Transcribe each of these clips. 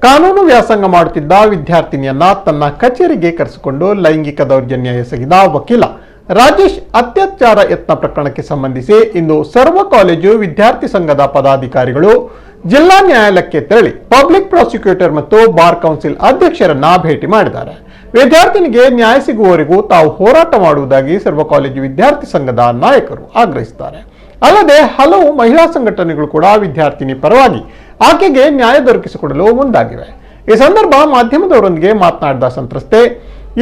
ಕಾನೂನು ವ್ಯಾಸಂಗ ಮಾಡುತ್ತಿದ್ದ ವಿದ್ಯಾರ್ಥಿನಿಯನ್ನ ತನ್ನ ಕಚೇರಿಗೆ ಕರೆಸಿಕೊಂಡು ಲೈಂಗಿಕ ದೌರ್ಜನ್ಯ ಎಸಗಿದ ವಕೀಲ ರಾಜೇಶ್ ಅತ್ಯಾಚಾರ ಯತ್ನ ಪ್ರಕರಣಕ್ಕೆ ಸಂಬಂಧಿಸಿ ಇಂದು ಸರ್ವ ಕಾಲೇಜು ವಿದ್ಯಾರ್ಥಿ ಸಂಘದ ಪದಾಧಿಕಾರಿಗಳು ಜಿಲ್ಲಾ ನ್ಯಾಯಾಲಯಕ್ಕೆ ತೆರಳಿ ಪಬ್ಲಿಕ್ ಪ್ರಾಸಿಕ್ಯೂಟರ್ ಮತ್ತು ಬಾರ್ ಕೌನ್ಸಿಲ್ ಅಧ್ಯಕ್ಷರನ್ನ ಭೇಟಿ ಮಾಡಿದ್ದಾರೆ. ವಿದ್ಯಾರ್ಥಿನಿಗೆ ನ್ಯಾಯ ಸಿಗುವವರೆಗೂ ತಾವು ಹೋರಾಟ ಮಾಡುವುದಾಗಿ ಸರ್ವ ಕಾಲೇಜು ವಿದ್ಯಾರ್ಥಿ ಸಂಘದ ನಾಯಕರು ಆಗ್ರಹಿಸಿದ್ದಾರೆ. ಅಲ್ಲದೆ ಹಲವು ಮಹಿಳಾ ಸಂಘಟನೆಗಳು ಕೂಡ ವಿದ್ಯಾರ್ಥಿನಿ ಪರವಾಗಿ ಆಕೆಗೆ ನ್ಯಾಯ ದೊರಕಿಸಿಕೊಡಲು ಮುಂದಾಗಿವೆ. ಈ ಸಂದರ್ಭ ಮಾಧ್ಯಮದವರೊಂದಿಗೆ ಮಾತನಾಡಿದ ಸಂತ್ರಸ್ತೆ,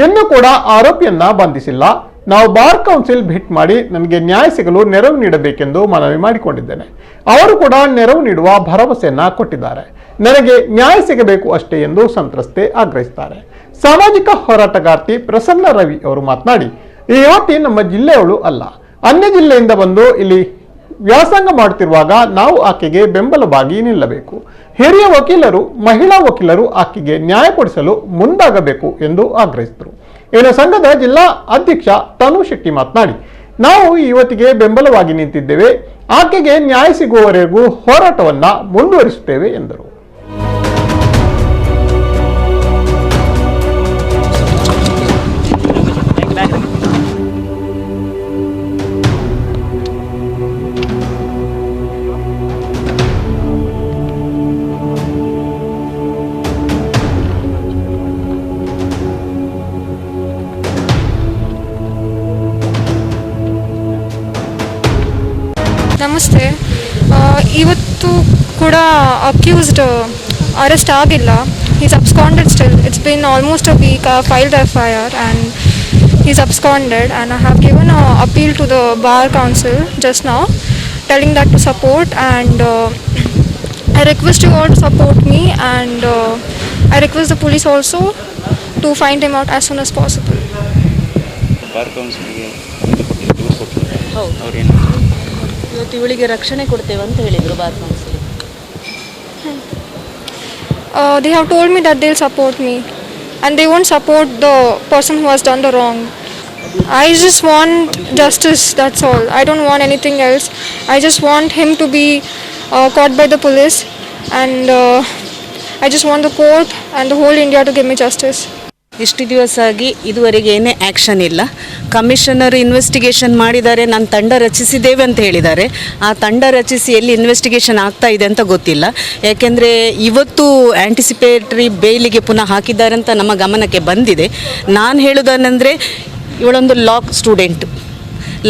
ಇನ್ನೂ ಕೂಡ ಆರೋಪಿಯನ್ನ ಬಂಧಿಸಿಲ್ಲ. ನಾವು ಬಾರ್ ಕೌನ್ಸಿಲ್ ಭೇಟಿ ಮಾಡಿ ನನಗೆ ನ್ಯಾಯ ಸಿಗಲು ನೆರವು ನೀಡಬೇಕೆಂದು ಮನವಿ ಮಾಡಿಕೊಂಡಿದ್ದೇನೆ. ಅವರು ಕೂಡ ನೆರವು ನೀಡುವ ಭರವಸೆಯನ್ನ ಕೊಟ್ಟಿದ್ದಾರೆ. ನನಗೆ ನ್ಯಾಯ ಸಿಗಬೇಕು ಅಷ್ಟೇ ಎಂದು ಸಂತ್ರಸ್ತೆ ಆಗ್ರಹಿಸಿದ್ದಾರೆ. ಸಾಮಾಜಿಕ ಹೋರಾಟಗಾರ್ತಿ ಪ್ರಸನ್ನ ರವಿ ಅವರು ಮಾತನಾಡಿ, ಈ ಯುವತಿ ನಮ್ಮ ಜಿಲ್ಲೆಯವಳು ಅಲ್ಲ, ಅನ್ಯ ಜಿಲ್ಲೆಯಿಂದ ಬಂದು ಇಲ್ಲಿ ವ್ಯಾಸಂಗ ಮಾಡುತ್ತಿರುವಾಗ ನಾವು ಆಕೆಗೆ ಬೆಂಬಲವಾಗಿ ನಿಲ್ಲಬೇಕು. ಹಿರಿಯ ವಕೀಲರು, ಮಹಿಳಾ ವಕೀಲರು ಆಕೆಗೆ ನ್ಯಾಯ ಕೊಡಿಸಲು ಮುಂದಾಗಬೇಕು ಎಂದು ಆಗ್ರಹಿಸಿದರು. ಇನ್ನು ಸಂಘದ ಜಿಲ್ಲಾ ಅಧ್ಯಕ್ಷ ತನು ಶೆಟ್ಟಿ ಮಾತನಾಡಿ, ನಾವು ಈ ಯುವತಿಗೆ ಬೆಂಬಲವಾಗಿ ನಿಂತಿದ್ದೇವೆ. ಆಕೆಗೆ ನ್ಯಾಯ ಸಿಗುವವರೆಗೂ ಹೋರಾಟವನ್ನ ಮುಂದುವರಿಸುತ್ತೇವೆ ಎಂದರು. ನಮಸ್ತೆ. ಇವತ್ತು ಕೂಡ ಅಕ್ಯೂಸ್ಡ್ ಅರೆಸ್ಟ್ ಆಗಿಲ್ಲ. Is absconded still. It's been almost a week. I filed the FIR and he's absconded, and I have given an appeal to the Bar Council just now telling that to support, and I request you all to support me, and I request the police also to find him out as soon as possible. Bar ಕೌನ್ಸಿಲ್ಗೆ ಅವ್ರೇನು ಇವತ್ತು ಇವಳಿಗೆ ರಕ್ಷಣೆ ಕೊಡ್ತೇವೆ ಅಂತ ಹೇಳಿದರು bar council. They have told me that they'll support me and they won't support the person who has done the wrong. I just want justice, that's all. I don't want anything else. I just want him to be caught by the police, and I just want the court and the whole India to give me justice. ಇಷ್ಟು ದಿವಸ ಆಗಿ ಇದುವರೆಗೆ ಏನೇ action ಇಲ್ಲ. Commissioner investigation ಮಾಡಿದ್ದಾರೆ, ನಾನು ತಂಡ ರಚಿಸಿದ್ದೇವೆ ಅಂತ ಹೇಳಿದ್ದಾರೆ. ಆ ತಂಡ ರಚಿಸಿ ಎಲ್ಲಿ ಇನ್ವೆಸ್ಟಿಗೇಷನ್ ಆಗ್ತಾ ಇದೆ ಅಂತ ಗೊತ್ತಿಲ್ಲ. ಯಾಕೆಂದರೆ ಇವತ್ತು ಆ್ಯಂಟಿಸಿಪೇಟರಿ ಬೇಲಿಗೆ ಪುನಃ ಹಾಕಿದ್ದಾರೆ ಅಂತ ನಮ್ಮ ಗಮನಕ್ಕೆ ಬಂದಿದೆ. ನಾನು ಹೇಳೋದನೆಂದರೆ, ಇವಳೊಂದು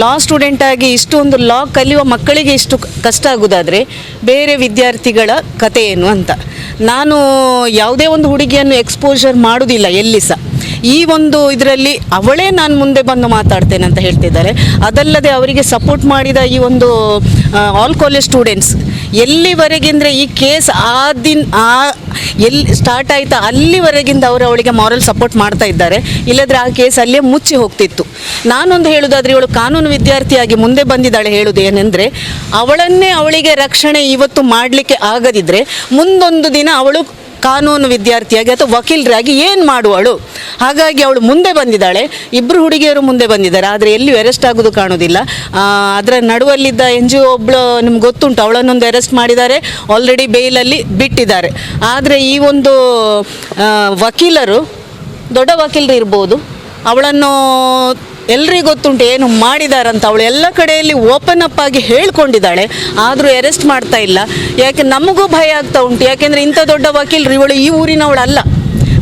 ಲಾ ಸ್ಟೂಡೆಂಟಾಗಿ ಇಷ್ಟೊಂದು ಲಾ ಕಲಿಯುವ ಮಕ್ಕಳಿಗೆ ಇಷ್ಟು ಕಷ್ಟ ಆಗೋದಾದರೆ ಬೇರೆ ವಿದ್ಯಾರ್ಥಿಗಳ ಕತೆ ಏನು ಅಂತ. ನಾನು ಯಾವುದೇ ಒಂದು ಹುಡುಗಿಯನ್ನು ಎಕ್ಸ್ಪೋಜರ್ ಮಾಡೋದಿಲ್ಲ ಎಲ್ಲಿ ಸಹ. ಈ ಒಂದು ಇದರಲ್ಲಿ ಅವಳೇ ನಾನು ಮುಂದೆ ಬಂದು ಮಾತಾಡ್ತೇನೆ ಅಂತ ಹೇಳ್ತಿದ್ದಾರೆ. ಅದಲ್ಲದೆ ಅವರಿಗೆ ಸಪೋರ್ಟ್ ಮಾಡಿದ ಈ ಒಂದು ಆಲ್ ಕಾಲೇಜ್ ಸ್ಟೂಡೆಂಟ್ಸ್ ಎಲ್ಲಿವರೆಗೆಂದರೆ ಈ ಕೇಸ್ ಎಲ್ಲಿ ಸ್ಟಾರ್ಟ್ ಆಯಿತಾ ಅಲ್ಲಿವರೆಗಿಂದ ಅವಳಿಗೆ ಮಾರಲ್ ಸಪೋರ್ಟ್ ಮಾಡ್ತಾ ಇದ್ದಾರೆ. ಇಲ್ಲದ್ರೆ ಆ ಕೇಸ್ ಅಲ್ಲೇ ಮುಚ್ಚಿ ಹೋಗ್ತಿತ್ತು. ನಾನೊಂದು ಹೇಳೋದಾದರೆ, ಇವಳು ಕಾನೂನು ವಿದ್ಯಾರ್ಥಿಯಾಗಿ ಮುಂದೆ ಬಂದಿದ್ದಾಳೆ. ಹೇಳೋದು ಏನೆಂದರೆ, ಅವಳಿಗೆ ರಕ್ಷಣೆ ಇವತ್ತು ಮಾಡಲಿಕ್ಕೆ ಆಗದಿದ್ದರೆ ಮುಂದೊಂದು ದಿನ ಅವಳು ಕಾನೂನು ವಿದ್ಯಾರ್ಥಿಯಾಗಿ ಅಥವಾ ವಕೀಲರಾಗಿ ಏನು ಮಾಡುವಳು? ಹಾಗಾಗಿ ಅವಳು ಮುಂದೆ ಬಂದಿದ್ದಾಳೆ. ಇಬ್ಬರು ಹುಡುಗಿಯರು ಮುಂದೆ ಬಂದಿದ್ದಾರೆ, ಆದರೆ ಎಲ್ಲಿಯೂ ಅರೆಸ್ಟ್ ಆಗೋದು ಕಾಣೋದಿಲ್ಲ. ಅದರ ನಡುವಲ್ಲಿದ್ದ NGO ಒಬ್ಬಳು ನಿಮ್ಗೆ ಗೊತ್ತುಂಟು, ಅವಳನ್ನೊಂದು ಅರೆಸ್ಟ್ ಮಾಡಿದ್ದಾರೆ, ಆಲ್ರೆಡಿ ಬೇಲಲ್ಲಿ ಬಿಟ್ಟಿದ್ದಾರೆ. ಆದರೆ ಈ ಒಂದು ವಕೀಲರು ದೊಡ್ಡ ವಕೀಲರು ಇರ್ಬೋದು, ಅವಳನ್ನು ಎಲ್ರಿಗೂ ಗೊತ್ತುಂಟು ಏನು ಮಾಡಿದಾರಂತ. ಅವಳು ಎಲ್ಲ ಕಡೆಯಲ್ಲಿ ಓಪನ್ ಅಪ್ ಆಗಿ ಹೇಳ್ಕೊಂಡಿದ್ದಾಳೆ, ಆದರೂ ಅರೆಸ್ಟ್ ಮಾಡ್ತಾ ಇಲ್ಲ. ಯಾಕೆ ನಮಗೂ ಭಯ ಆಗ್ತಾ ಉಂಟು. ಯಾಕೆಂದರೆ ಇಂಥ ದೊಡ್ಡ ವಕೀಲರು ಇವಳು ಈ ಊರಿನವಳಲ್ಲ,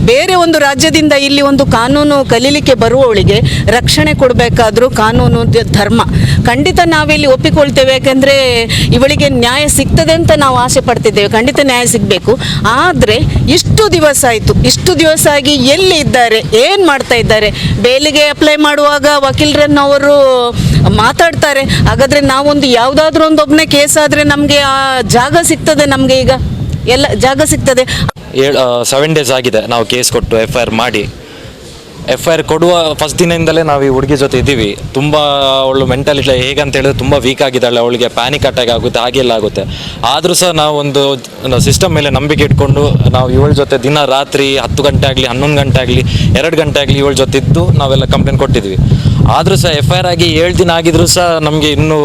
ಬೇರೆ ಒಂದು ರಾಜ್ಯದಿಂದ ಇಲ್ಲಿ ಒಂದು ಕಾನೂನು ಕಲೀಲಿಕ್ಕೆ ಬರುವವಳಿಗೆ ರಕ್ಷಣೆ ಕೊಡಬೇಕಾದ್ರೂ ಕಾನೂನು ಧರ್ಮ ಖಂಡಿತ ನಾವಿಲ್ಲಿ ಒಪ್ಪಿಕೊಳ್ತೇವೆ. ಯಾಕೆಂದರೆ ಇವಳಿಗೆ ನ್ಯಾಯ ಸಿಗ್ತದೆ ಅಂತ ನಾವು ಆಸೆ ಪಡ್ತಿದ್ದೇವೆ, ಖಂಡಿತ ನ್ಯಾಯ ಸಿಗಬೇಕು. ಆದರೆ ಇಷ್ಟು ದಿವಸ ಆಗಿ ಎಲ್ಲಿ ಇದ್ದಾರೆ, ಏನು ಮಾಡ್ತಾ ಇದ್ದಾರೆ? ಬೇಲಿಗೆ ಅಪ್ಲೈ ಮಾಡುವಾಗ ವಕೀಲರನ್ನು ಅವರು ಮಾತಾಡ್ತಾರೆ. ಹಾಗಾದರೆ ನಾವೊಂದು ಯಾವುದಾದ್ರೂ ಒಬ್ಬನೇ ಕೇಸ್ ಆದರೆ ನಮಗೆ ಆ ಜಾಗ ಸಿಗ್ತದೆ, ನಮಗೆ ಈಗ ಎಲ್ಲ ಜಾಗ ಸಿಗ್ತದೆ. 7 days ಆಗಿದೆ ನಾವು ಕೇಸ್ ಕೊಟ್ಟು FIR ಮಾಡಿ. FIR ಕೊಡುವ ಫಸ್ಟ್ ದಿನದಿಂದಲೇ ನಾವು ಈ ಹುಡುಗಿ ಜೊತೆ ಇದ್ದೀವಿ. ತುಂಬ ಅವಳು ಮೆಂಟಾಲಿಟಿ ಹೇಗಂತ ಹೇಳಿದ್ರೆ ತುಂಬ ವೀಕ್ ಆಗಿದ್ದಾಳೆ. ಅವಳಿಗೆ ಪ್ಯಾನಿಕ್ ಅಟ್ಯಾಕ್ ಆಗುತ್ತೆ, ಹಾಗೆಲ್ಲ ಆಗುತ್ತೆ. ಆದರೂ ಸಹ ನಾವು ಒಂದು ಸಿಸ್ಟಮ್ ಮೇಲೆ ನಂಬಿಕೆ ಇಟ್ಕೊಂಡು ನಾವು ಇವಳ ಜೊತೆ ದಿನ ರಾತ್ರಿ 10 ಗಂಟೆ ಆಗಲಿ 11 ಗಂಟೆ ಆಗಲಿ 2 ಗಂಟೆ ಆಗಲಿ ಇವಳ ಜೊತೆ ಇದ್ದು ನಾವೆಲ್ಲ ಕಂಪ್ಲೇಂಟ್ ಕೊಟ್ಟಿದ್ವಿ. ಆದರೂ ಸಹ FIR ಆಗಿ 7 ದಿನ ಆಗಿದ್ರೂ ಸಹ ನಮಗೆ ಇನ್ನೂ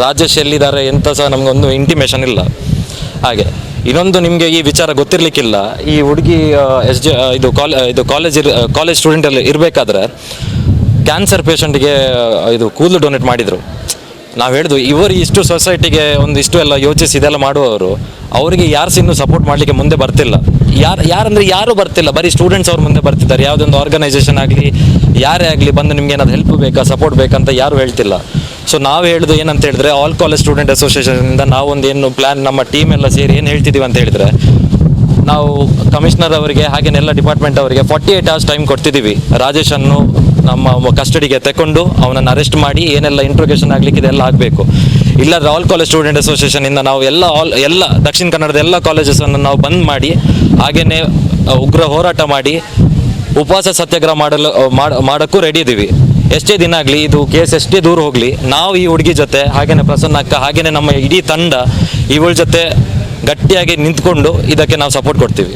ರಾಜೇಶ್ ಎಲ್ಲಿದ್ದಾರೆ ಎಂತ ಸಹ ನಮಗೊಂದು ಇಂಟಿಮೇಷನ್ ಇಲ್ಲ. ಹಾಗೆ ಇನ್ನೊಂದು ನಿಮಗೆ ಈ ವಿಚಾರ ಗೊತ್ತಿರಲಿಕ್ಕಿಲ್ಲ, ಈ ಹುಡುಗಿ ಇದು ಕಾಲೇಜ್ ಸ್ಟೂಡೆಂಟಲ್ಲಿ ಇರಬೇಕಾದ್ರೆ ಕ್ಯಾನ್ಸರ್ ಪೇಷಂಟ್ಗೆ ಇದು ಕೂದಲು ಡೊನೇಟ್ ಮಾಡಿದರು. ನಾವು ಹೇಳಿದ್ವು ಇವರು ಇಷ್ಟು ಸೊಸೈಟಿಗೆ ಇಷ್ಟು ಎಲ್ಲ ಯೋಚಿಸಿ ಇದೆಲ್ಲ ಮಾಡುವವರು, ಅವರಿಗೆ ಯಾರು ಇನ್ನೂ ಸಪೋರ್ಟ್ ಮಾಡಲಿಕ್ಕೆ ಮುಂದೆ ಬರ್ತಿಲ್ಲ. ಯಾರಂದರೆ ಯಾರೂ ಬರ್ತಿಲ್ಲ, ಬರೀ ಸ್ಟೂಡೆಂಟ್ಸ್ ಅವ್ರು ಮುಂದೆ ಬರ್ತಿದ್ದಾರೆ. ಯಾವುದೊಂದು ಆರ್ಗನೈಸೇಷನ್ ಆಗಲಿ ಯಾರೇ ಆಗಲಿ ಬಂದು ನಿಮ್ಗೆ ಏನಾದ್ರು ಹೆಲ್ಪ್ ಬೇಕಾ, ಸಪೋರ್ಟ್ ಬೇಕಂತ ಯಾರು ಹೇಳ್ತಿಲ್ಲ. ಸೊ ನಾವು ಹೇಳೋದು ಏನಂತ ಹೇಳಿದ್ರೆ, ಆಲ್ ಕಾಲೇಜ್ ಸ್ಟೂಡೆಂಟ್ ಅಸೋಸಿಯೇಷನಿಂದ ನಾವೊಂದು ಏನು ಪ್ಲ್ಯಾನ್, ನಮ್ಮ ಟೀಮ್ ಎಲ್ಲ ಸೇರಿ ಏನು ಹೇಳ್ತಿದ್ದೀವಿ ಅಂತ ಹೇಳಿದರೆ, ನಾವು ಕಮಿಷನರ್ ಅವರಿಗೆ ಹಾಗೇನೆಲ್ಲ ಡಿಪಾರ್ಟ್ಮೆಂಟ್ ಅವರಿಗೆ 48 hours ಟೈಮ್ ಕೊಡ್ತಿದ್ದೀವಿ. ರಾಜೇಶನ್ನು ನಮ್ಮ ಕಸ್ಟಡಿಗೆ ತಗೊಂಡು ಅವನನ್ನು ಅರೆಸ್ಟ್ ಮಾಡಿ ಏನೆಲ್ಲ ಇಂಟ್ರೋಗೇಷನ್ ಆಗಲಿಕ್ಕೆ ಇದೆಲ್ಲ ಆಗಬೇಕು. ಇಲ್ಲಾಂದ್ರೆ ಆಲ್ ಕಾಲೇಜ್ ಸ್ಟೂಡೆಂಟ್ ಅಸೋಸಿಯೇಷನಿಂದ ನಾವು ಎಲ್ಲ ದಕ್ಷಿಣ ಕನ್ನಡದ ಎಲ್ಲ ಕಾಲೇಜಸನ್ನು ನಾವು ಬಂದ್ ಮಾಡಿ, ಹಾಗೆಯೇ ಉಗ್ರ ಹೋರಾಟ ಮಾಡಿ ಉಪವಾಸ ಸತ್ಯಾಗ್ರಹ ಮಾಡೋಕ್ಕೂ ರೆಡಿ ಇದ್ದೀವಿ. ಎಷ್ಟೇ ದಿನ ಆಗಲಿ, ಇದು ಕೇಸ್ ಎಷ್ಟೇ ದೂರ ಹೋಗಲಿ, ನಾವು ಈ ಹುಡುಗಿ ಜೊತೆ ಹಾಗೆಯೇ ಪ್ರಸನ್ನ ಅಕ್ಕ ಹಾಗೆಯೇ ನಮ್ಮ ಇಡೀ ತಂಡ ಇವಳ ಜೊತೆ ಗಟ್ಟಿಯಾಗಿ ನಿಂತ್ಕೊಂಡು ಇದಕ್ಕೆ ನಾವು ಸಪೋರ್ಟ್ ಕೊಡ್ತೀವಿ.